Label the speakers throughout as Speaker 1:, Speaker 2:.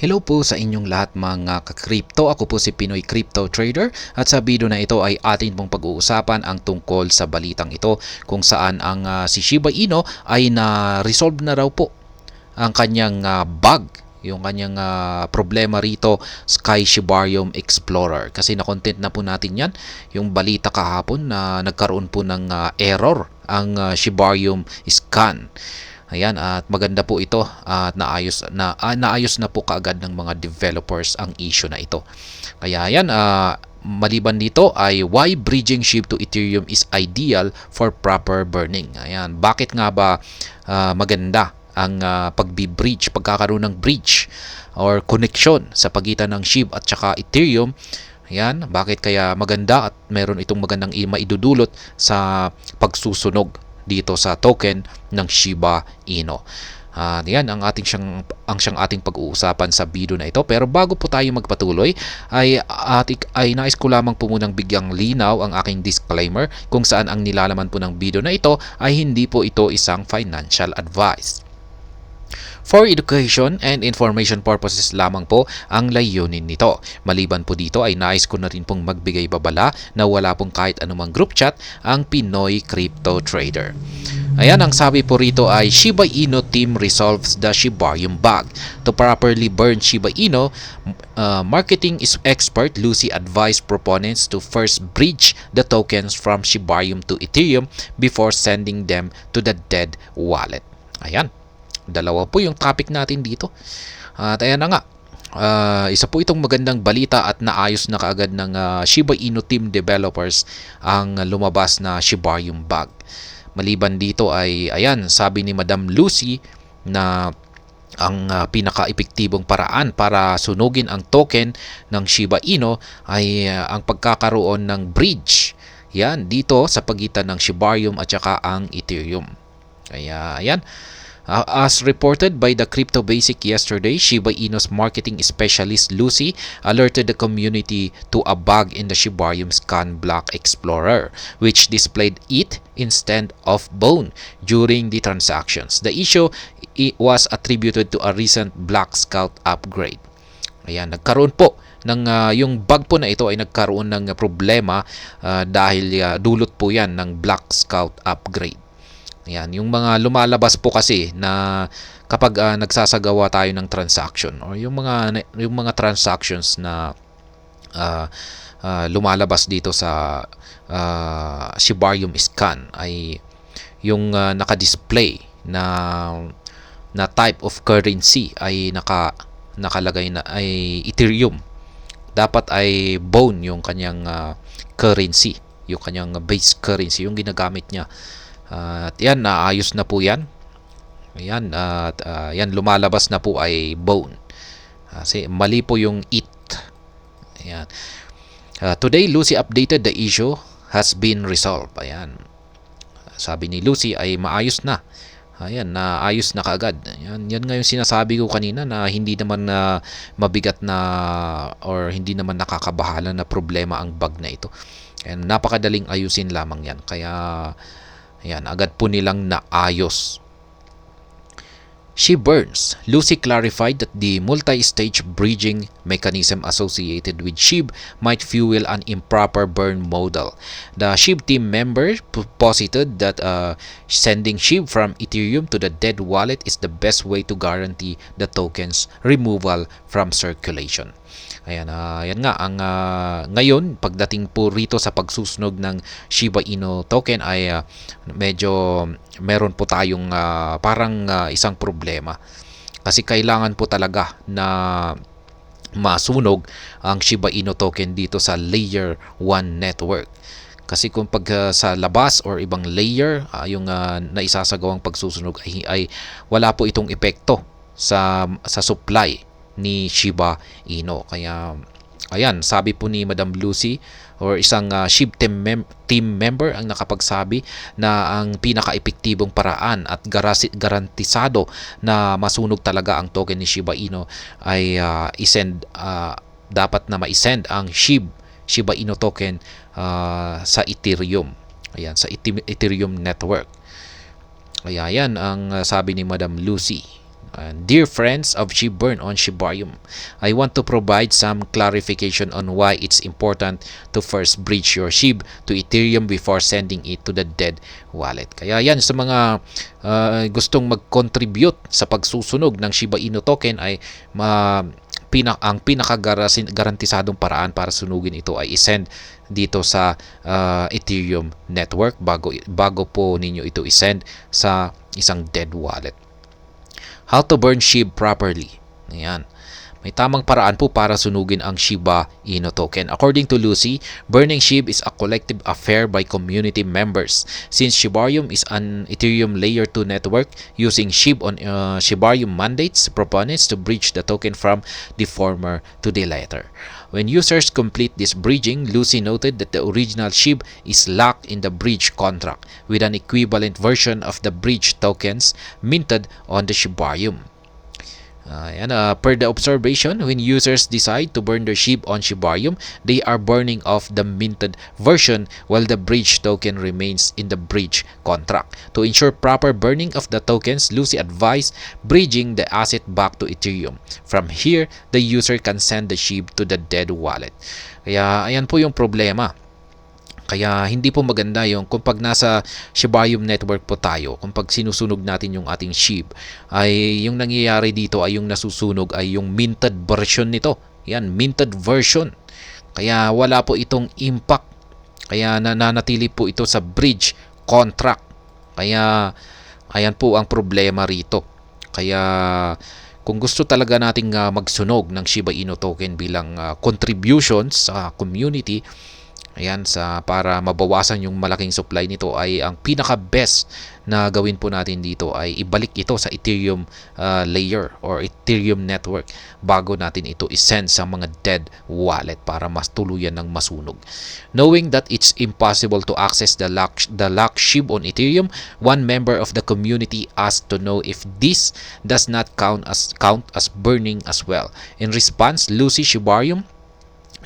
Speaker 1: Hello po sa inyong lahat mga ka-crypto. Ako po si Pinoy Crypto Trader at sa video na ito ay atin pong pag-uusapan ang tungkol sa balitang ito kung saan ang si Shiba Inu ay na-resolve na raw po ang kanyang bug, yung kanyang problema rito Sky Shibarium Explorer. Kasi na-content na po natin yan, yung balita kahapon na nagkaroon po ng error ang Shibarium scan. Ayan, at maganda po ito at naayos na po kaagad ng mga developers ang issue na ito. Kaya ayan, maliban dito ay why bridging SHIB to Ethereum is ideal for proper burning. Ayan, bakit nga ba maganda ang pagkakaroon ng bridge or connection sa pagitan ng SHIB at saka Ethereum? Ayan, bakit kaya maganda at meron itong magandang maidudulot sa pagsusunog dito sa token ng Shiba Inu. Yan ang siyang ating pag-uusapan sa video na ito. Pero bago po tayo magpatuloy ay nais ko lamang po munang bigyang linaw ang aking disclaimer kung saan ang nilalaman po ng video na ito ay hindi po ito isang financial advice. For education and information purposes lamang po ang layunin nito. Maliban po dito ay nais ko na rin pong magbigay babala na wala pong kahit anumang group chat ang Pinoy Crypto Trader. Ayan, ang sabi po rito ay Shiba Inu team resolves the Shibarium bug. To properly burn Shiba Inu, marketing expert Lucy advised proponents to first bridge the tokens from Shibarium to Ethereum before sending them to the dead wallet. Ayan. Dalawa po yung topic natin dito. At ayan na nga. Isa po itong magandang balita at naayos na kaagad ng Shiba Inu team developers ang lumabas na Shibarium bug. Maliban dito ay ayan, sabi ni Madam Lucy na ang pinaka-epektibong paraan para sunugin ang token ng Shiba Inu ay ang pagkakaroon ng bridge. Yan, dito sa pagitan ng Shibarium at saka ang Ethereum. Kaya ayan. As reported by the Crypto Basic yesterday, Shiba Inu's marketing specialist Lucy alerted the community to a bug in the Shibarium Scan Block Explorer, which displayed ETH instead of BONE during the transactions. The issue was attributed to a recent Black Scout upgrade. Ayan, nagkaroon po ng yung bug po na ito ay nagkaroon ng problema dahil dulot po yan ng Black Scout upgrade. Ayan, yung mga lumalabas po kasi na kapag nagsasagawa tayo ng transaction or yung mga transactions na lumalabas dito sa Shibarium scan ay yung naka-display na type of currency ay nakalagay na ay Ethereum. Dapat ay BONE yung kanyang currency, yung kanyang base currency, yung ginagamit niya. At yan, naayos na po yan. Ayan, at yan, lumalabas na po ay BONE. Kasi mali po yung ETH. Ayan. Today, Lucy updated the issue has been resolved. Ayan. Sabi ni Lucy ay maayos na. Ayan, naayos na kaagad. Yan nga yung sinasabi ko kanina na hindi naman mabigat na or hindi naman nakakabahala na problema ang bug na ito. And napakadaling ayusin lamang yan. Kaya ayan, agad po nilang naayos. She burns. Lucy clarified that the multi-stage bridging mechanism associated with SHIB might fuel an improper burn model. The SHIB team member posited that sending SHIB from Ethereum to the dead wallet is the best way to guarantee the token's removal from circulation. Ayan, yan nga ang ngayon pagdating po rito sa pagsusunog ng Shiba Inu token ay medyo meron po tayong parang isang problema. Kasi kailangan po talaga na masunog ang Shiba Inu token dito sa layer 1 network. Kasi kung pag sa labas or ibang layer yung naisasagawang pagsusunog ay wala po itong epekto sa supply ni Shiba Inu. Kaya ayan, sabi po ni Madam Lucy or isang SHIB team member ang nakapagsabi na ang pinaka-epektibong paraan at garantisado na masunog talaga ang token ni Shiba Inu ay dapat na ma-send ang Shiba Inu token sa Ethereum. Ayan, sa Ethereum network. Kaya yan ang sabi ni Madam Lucy. Dear friends of SHIB Burn on Shibarium, I want to provide some clarification on why it's important to first bridge your SHIB to Ethereum before sending it to the dead wallet. Kaya yan sa mga gustong mag-contribute sa pagsusunog ng Shiba Inu token ay ang pinaka-garantisadong paraan para sunugin ito ay isend dito sa Ethereum network bago po ninyo ito isend sa isang dead wallet. How to burn SHIB properly. Ayan. May tamang paraan po para sunugin ang Shiba Inu token. According to Lucy, burning SHIB is a collective affair by community members. Since Shibarium is an Ethereum Layer 2 network, using SHIB on Shibarium mandates proponents to bridge the token from the former to the latter. When users complete this bridging, Lucy noted that the original SHIB is locked in the bridge contract with an equivalent version of the bridge tokens minted on the Shibarium. Per the observation, when users decide to burn their SHIB on Shibarium, they are burning off the minted version while the bridge token remains in the bridge contract. To ensure proper burning of the tokens, Lucy advised bridging the asset back to Ethereum. From here, the user can send the SHIB to the dead wallet. Kaya ayan po yung problema. Kaya hindi po maganda yung kung pag nasa Shibarium network po tayo, kung pag sinusunog natin yung ating SHIB, ay yung nangyayari dito ay yung nasusunog ay yung minted version nito. Yan, minted version. Kaya wala po itong impact. Kaya nananatili po ito sa bridge contract. Kaya ayan po ang problema rito. Kaya kung gusto talaga nating magsunog ng Shiba Inu token bilang contributions sa community, ayan, para mabawasan yung malaking supply nito, ay ang pinaka-best na gawin po natin dito ay ibalik ito sa Ethereum layer or Ethereum network bago natin ito isend sa mga dead wallet para mas tuluyan ng masunog. Knowing that it's impossible to access the locked SHIB on Ethereum, one member of the community asked to know if this does not count as burning as well. In response, Lucy Shibarium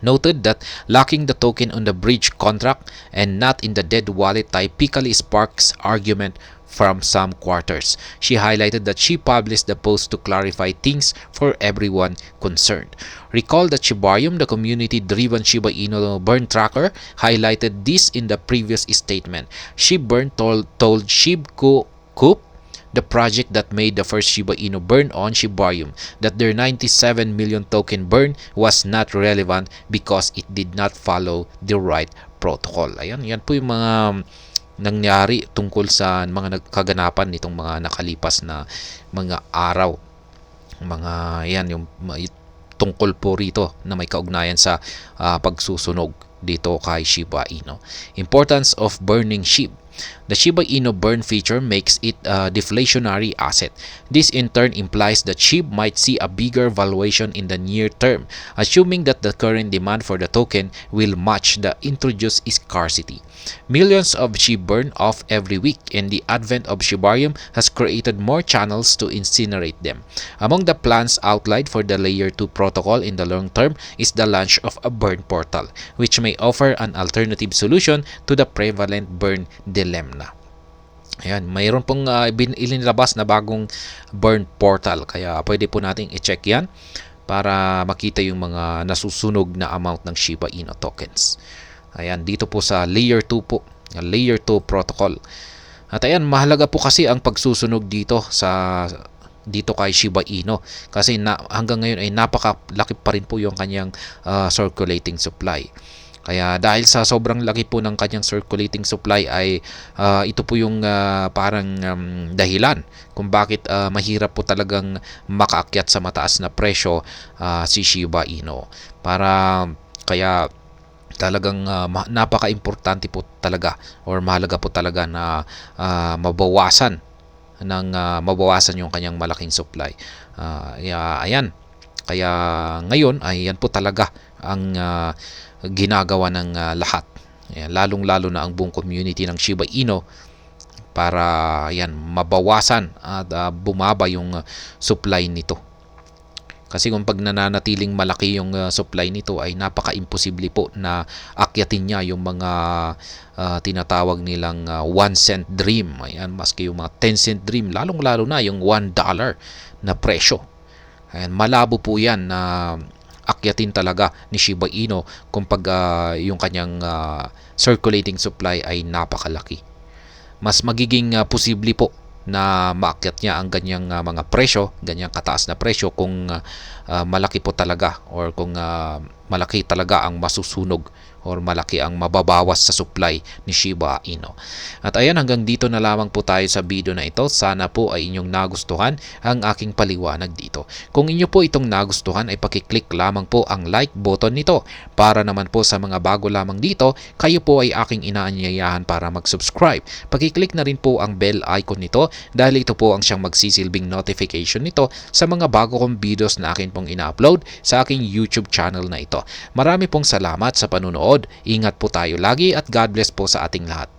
Speaker 1: noted that locking the token on the bridge contract and not in the dead wallet typically sparks argument from some quarters. She highlighted that she published the post to clarify things for everyone concerned. Recall that Shibarium, the community-driven Shiba Inu burn tracker, highlighted this in the previous statement. ShibBurn told ShibCoop, the project that made the first Shiba Inu burn on Shibarium, that their 97 million token burn was not relevant because it did not follow the right protocol. Ayan, yan po yung mga nangyari tungkol sa mga nagkaganapan nitong mga nakalipas na mga araw. Mga yan yung tungkol po rito na may kaugnayan sa pagsusunog dito kay Shiba Inu. Importance of burning SHIB. The Shiba Inu burn feature makes it a deflationary asset. This in turn implies that SHIB might see a bigger valuation in the near term, assuming that the current demand for the token will match the introduced scarcity. Millions of SHIB burn off every week, and the advent of Shibarium has created more channels to incinerate them. Among the plans outlined for the Layer 2 protocol in the long term is the launch of a burn portal, which may offer an alternative solution to the prevalent burn dilemma. Ayan, mayroon pong ilinilabas na bagong burn portal, kaya pwede po nating i-check yan para makita yung mga nasusunog na amount ng Shiba Inu tokens. Ayan, dito po sa Layer 2 po, Layer 2 protocol. At ayan, mahalaga po kasi ang pagsusunog dito kay Shiba Inu kasi hanggang ngayon ay napakalaki pa rin po yung kanyang circulating supply. Kaya dahil sa sobrang laki po ng kanyang circulating supply ay ito po yung parang dahilan kung bakit mahirap po talagang makaakyat sa mataas na presyo si Shiba Inu. Kaya talagang napaka-importante po talaga or mahalaga po talaga na mabawasan yung kanyang malaking supply. Ayan. Kaya ngayon ay yan po talaga ang ginagawa ng lahat. Ayan, lalong-lalo na ang buong community ng Shiba Inu para yan mabawasan at bumaba yung supply nito. Kasi kung pag nananatiling malaki yung supply nito ay napaka-imposible po na akyatin niya yung mga tinatawag nilang 1 cent dream. Ayan, maski yung mga 10 cent dream, lalong-lalo na yung $1 na presyo. Ayan, malabo po yan na akyatin talaga ni Shiba Inu kung pag yung kanyang circulating supply ay napakalaki. Mas magiging posible po na maakyat niya ang ganyang mga presyo, ganyang kataas na presyo kung malaki po talaga or kung malaki talaga ang masusunog or malaki ang mababawas sa supply ni Shiba Inu. At ayan, hanggang dito na lamang po tayo sa video na ito. Sana po ay inyong nagustuhan ang aking paliwanag dito. Kung inyo po itong nagustuhan ay pakiclick lamang po ang like button nito. Para naman po sa mga bago lamang dito, kayo po ay aking inaanyayahan para mag-subscribe. Pakiclick na rin po ang bell icon nito dahil ito po ang siyang magsisilbing notification nito sa mga bago kong videos na akin pong ina-upload sa aking YouTube channel na ito. Marami pong salamat sa panunood. Ingat po tayo lagi at God bless po sa ating lahat.